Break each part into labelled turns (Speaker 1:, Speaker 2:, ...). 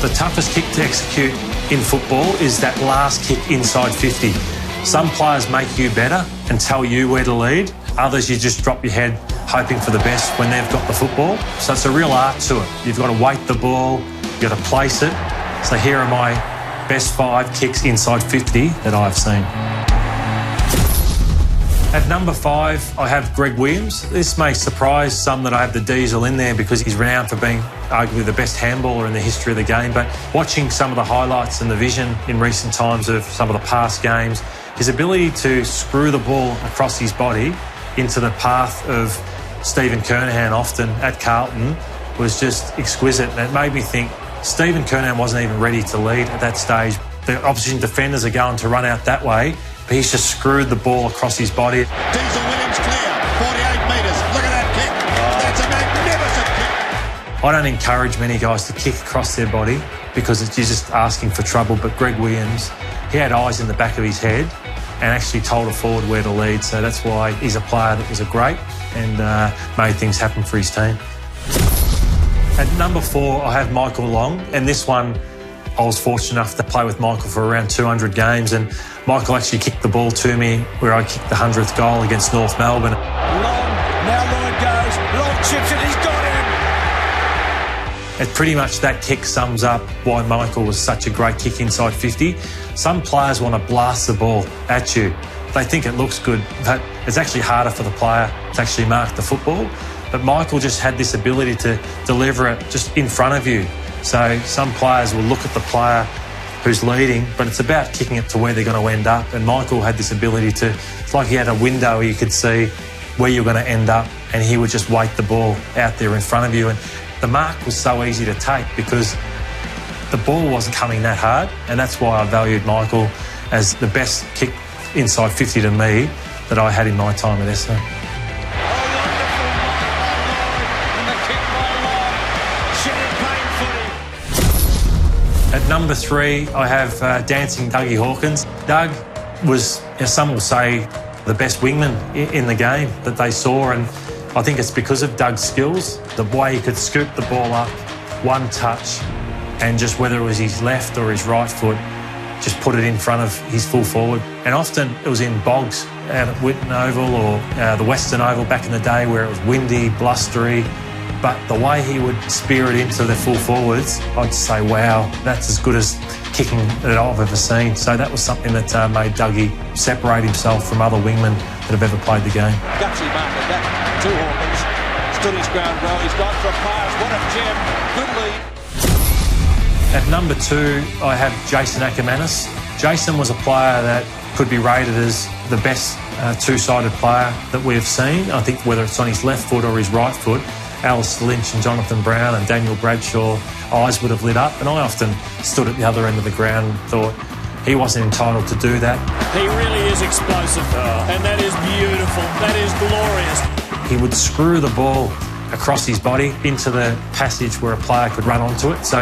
Speaker 1: The toughest kick to execute in football is that last kick inside 50. Some players make you better and tell you where to lead. Others, you just drop your head hoping for the best when they've got the football. So it's a real art to it. You've got to weight the ball, you've got to place it. So here are my best 5 kicks inside 50 that I've seen. At number 5, I have Greg Williams. This may surprise some that I have the diesel in there because he's renowned for being arguably the best handballer in the history of the game. But watching some of the highlights and the vision in recent times of some of the past games, his ability to screw the ball across his body into the path of Stephen Kernahan often at Carlton was just exquisite. And it made me think Stephen Kernahan wasn't even ready to lead at that stage. The opposition defenders are going to run out that way, but he's just screwed the ball across his body.
Speaker 2: Diesel Williams clear, 48 metres. Look at that kick. That's a magnificent kick.
Speaker 1: I don't encourage many guys to kick across their body because you're just asking for trouble, but Greg Williams, he had eyes in the back of his head and actually told a forward where to lead. So that's why he's a player that was a great and made things happen for his team. At number 4, I have Michael Long, and this one I was fortunate enough to play with Michael for around 200 games, and Michael actually kicked the ball to me where I kicked the 100th goal against North Melbourne.
Speaker 3: Long, now Lloyd goes, Long chips it, he's got him!
Speaker 1: And pretty much that kick sums up why Michael was such a great kick inside 50. Some players want to blast the ball at you. They think it looks good, but it's actually harder for the player to actually mark the football. But Michael just had this ability to deliver it just in front of you. So some players will look at the player who's leading, but it's about kicking it to where they're going to end up. And Michael had this ability to, it's like he had a window where you could see where you're going to end up, and he would just weight the ball out there in front of you. And the mark was so easy to take because the ball wasn't coming that hard, and that's why I valued Michael as the best kick inside 50 to me that I had in my time at Essendon. At number 3, I have dancing Dougie Hawkins. Doug was, some will say, the best wingman in the game that they saw, and I think it's because of Doug's skills, the way he could scoop the ball up, one touch, and just whether it was his left or his right foot, just put it in front of his full forward. And often it was in bogs out at Whitten Oval or the Western Oval back in the day where it was windy, blustery. But the way he would spear it into the full forwards, I'd say, wow, that's as good as kicking that I've ever seen. So that was something that made Dougie separate himself from other wingmen that have ever played the game.
Speaker 3: Gutsy mark at that to Hawkins. Stood his ground well. He's gone for a pass. What a gem. Good lead.
Speaker 1: At number 2, I have Jason Akermanis. Jason was a player that could be rated as the best two-sided player that we've seen. I think whether it's on his left foot or his right foot, Alistair Lynch and Jonathan Brown and Daniel Bradshaw, eyes would have lit up. And I often stood at the other end of the ground and thought he wasn't entitled to do that.
Speaker 4: He really is explosive, and that is beautiful. That is glorious.
Speaker 1: He would screw the ball across his body into the passage where a player could run onto it. So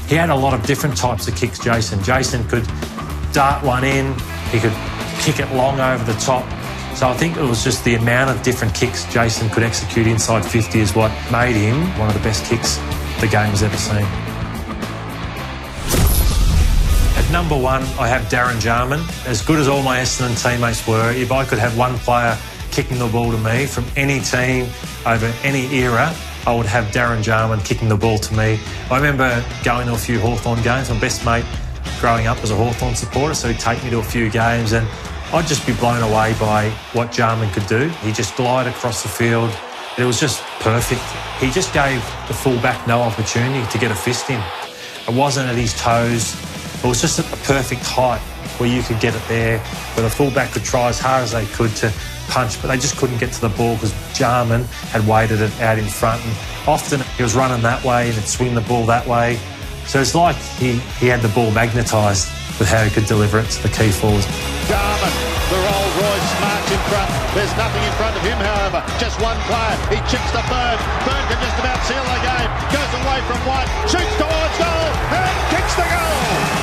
Speaker 1: he had a lot of different types of kicks, Jason. Jason could dart one in, he could kick it long over the top. So I think it was just the amount of different kicks Jason could execute inside 50 is what made him one of the best kicks the game has ever seen. At number 1, I have Darren Jarman. As good as all my Essendon teammates were, if I could have one player kicking the ball to me from any team over any era, I would have Darren Jarman kicking the ball to me. I remember going to a few Hawthorn games. My best mate growing up was a Hawthorn supporter, so he'd take me to a few games, and I'd just be blown away by what Jarman could do. He just glided across the field. It was just perfect. He just gave the fullback no opportunity to get a fist in. It wasn't at his toes. It was just at the perfect height where you could get it there, where the fullback could try as hard as they could to punch, but they just couldn't get to the ball because Jarman had weighted it out in front. And often he was running that way and he'd swing the ball that way. So it's like he had the ball magnetised with how he could deliver it to the key forwards.
Speaker 2: Jarman, the Rolls Royce march in front. There's nothing in front of him, however. Just one player. He chips to Byrne. Byrne can just about seal the game. Goes away from White. Shoots towards goal. And kicks the goal.